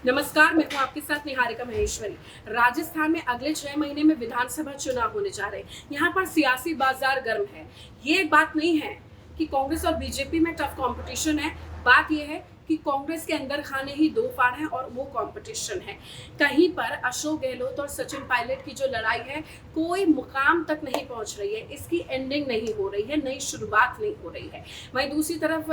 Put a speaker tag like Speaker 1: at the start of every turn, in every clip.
Speaker 1: नमस्कार, मैं हूं आपके साथ निहारिका महेश्वरी। राजस्थान में अगले 6 महीने में विधानसभा चुनाव होने जा रहे हैं। यहाँ पर सियासी बाजार गर्म है। ये बात नहीं है कि कांग्रेस और बीजेपी में टफ कंपटीशन है। बात यह है कि कांग्रेस के अंदर खाने ही दो फाड़ हैं और वो कंपटीशन है। कहीं पर अशोक गहलोत और सचिन पायलट की जो लड़ाई है, कोई मुकाम तक नहीं पहुंच रही है, इसकी एंडिंग नहीं हो रही है, नई शुरुआत नहीं हो रही है। वहीं दूसरी तरफ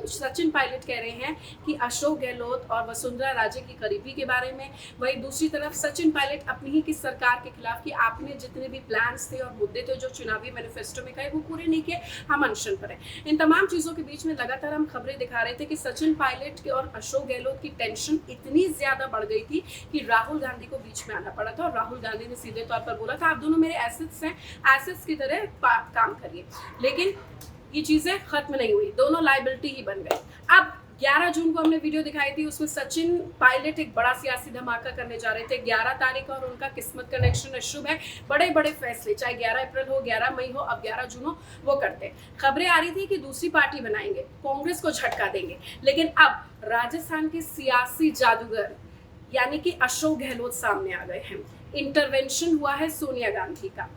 Speaker 1: सचिन पायलट कह रहे हैं कि अशोक गहलोत और वसुंधरा राजे की करीबी के बारे में। वहीं दूसरी तरफ सचिन पायलट अपनी ही की सरकार के खिलाफ कि आपने जितने भी प्लान्स थे और मुद्दे थे जो चुनावी मैनिफेस्टो में कहे वो पूरे नहीं किए, हम अनशन पर हैं। इन तमाम चीजों के बीच में लगातार हम खबरें दिखा रहे थे कि सचिन पायलट के और अशोक गहलोत की टेंशन इतनी ज्यादा बढ़ गई थी कि राहुल गांधी को बीच में आना पड़ा था और राहुल गांधी ने सीधे तौर पर बोला था आप दोनों मेरे एसेट्स हैं, एसेट्स की तरह काम करिए। लेकिन ये चीजें खत्म नहीं हुई, दोनों लायबिलिटी ही बन गए। अब 11 जून को हमने वीडियो दिखाई थी, उसमें सचिन पायलट एक बड़ा सियासी धमाका करने जा रहे थे। 11 तारीख और उनका किस्मत कनेक्शन शुभ है। बड़े बड़े फैसले, चाहे 11 अप्रैल हो, 11 मई हो, अब 11 जून हो, वो करते। खबरें आ रही थी कि दूसरी पार्टी बनाएंगे, कांग्रेस को झटका देंगे। लेकिन अब राजस्थान के सियासी जादूगर यानी कि अशोक गहलोत सामने आ गए हैं। इंटरवेंशन हुआ है सोनिया गांधी का।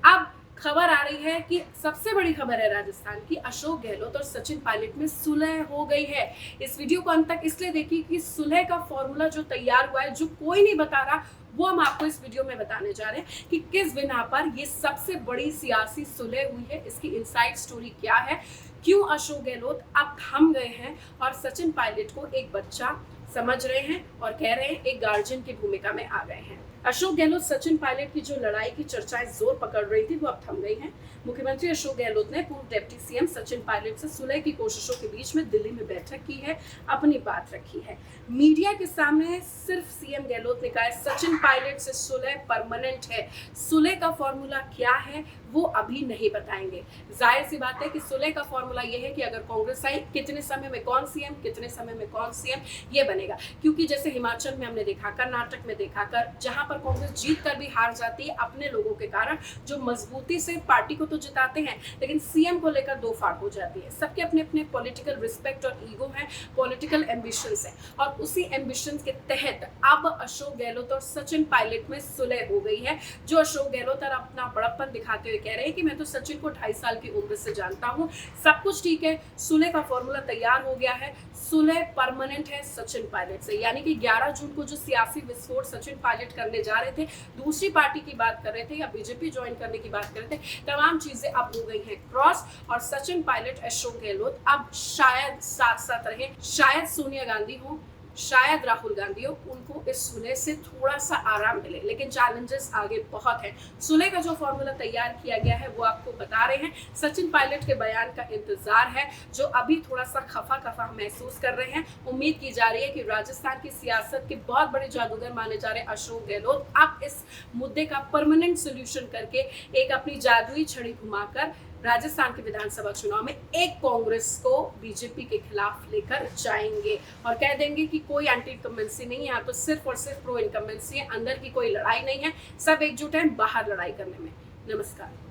Speaker 1: अब खबर आ रही है कि सबसे बड़ी खबर है राजस्थान की, अशोक गहलोत और सचिन पायलट में सुलह हो गई है। इस वीडियो को अंत तक इसलिए देखिए कि सुलह का फॉर्मूला जो तैयार हुआ है, जो कोई नहीं बता रहा, वो हम आपको इस वीडियो में बताने जा रहे हैं कि किस बिना पर ये सबसे बड़ी सियासी सुलह हुई है, इसकी इनसाइड स्टोरी क्या है, क्यों अशोक गहलोत अब थम गए हैं और सचिन पायलट को एक बच्चा समझ रहे हैं और कह रहे हैं एक गार्जियन की भूमिका में आ गए हैं। अशोक गहलोत सचिन पायलट की जो लड़ाई की चर्चाएं जोर पकड़ रही थी वो अब थम गई हैं। मुख्यमंत्री अशोक गहलोत ने पूर्व डिप्टी सीएम सचिन पायलट से सुलह की कोशिशों के बीच में दिल्ली में बैठक की है, अपनी बात रखी है। मीडिया के सामने सिर्फ सीएम गहलोत ने कहा है सचिन पायलट से सुलह परमानेंट है। सुलह का फॉर्मूला क्या है वो अभी नहीं बताएंगे। जाहिर सी बात है कि सुलह का फॉर्मूला ये है कि अगर कांग्रेस आई, कितने समय में कौन सीएम, कितने समय में कौन सीएम, ये बनेगा। क्योंकि जैसे हिमाचल में हमने देखा, कर्नाटक में देखा, जहां पर कांग्रेस जीत कर भी हार जाती है अपने लोगों के कारण, जो मजबूती से पार्टी को तो जिताते हैं लेकिन सीएम को लेकर दो फाड़ हो जाती है। सबके अपने अपने पॉलिटिकल रिस्पेक्ट और ईगो है, पॉलिटिकल एम्बिशंस है और उसी एम्बिशंस के तहत अब अशोक गहलोत और सचिन पायलट में सुलह हो गई है। जो अशोक गहलोत अपना बड़प्पन दिखाते हुए कह रहे हैं कि मैं तो सचिन को 2.5 साल की उम्र से जानता हूं, सब कुछ ठीक है, सुलह का फॉर्मूला तैयार हो गया है, सुलह परमानेंट है सचिन पायलट से। यानी कि 11 जून को जो सियासी विस्फोट सचिन पायलट करने जा रहे थे, दूसरी पार्टी की बात कर रहे थे या बीजेपी ज्वाइन करने की बात कर रहे थे, तमाम चीजें अब हो गई हैं क्रॉस और सचिन पायलट अशोक गहलोत अब शायद साथ साथ रहे। शायद सोनिया गांधी हो, शायद राहुल गांधी हो, उनको इस सुलह से थोड़ा सा आराम मिले, लेकिन चैलेंजेस आगे बहुत हैं। सुलह का जो फॉर्मूला तैयार किया गया है वो आपको बता रहे हैं। सचिन पायलट के बयान का इंतजार है, जो अभी थोड़ा सा खफा महसूस कर रहे हैं। उम्मीद की जा रही है कि राजस्थान की सियासत के बहुत बड़े जादूगर माने जा रहे अशोक गहलोत अब इस मुद्दे का परमानेंट सोल्यूशन करके एक अपनी जादुई छड़ी घुमाकर राजस्थान के विधानसभा चुनाव में एक कांग्रेस को बीजेपी के खिलाफ लेकर जाएंगे और कह देंगे कि कोई एंटी इनकम्बेंसी नहीं है, यहाँ तो सिर्फ और सिर्फ प्रो इनकम्बेंसी है, अंदर की कोई लड़ाई नहीं है, सब एकजुट हैं बाहर लड़ाई करने में। नमस्कार।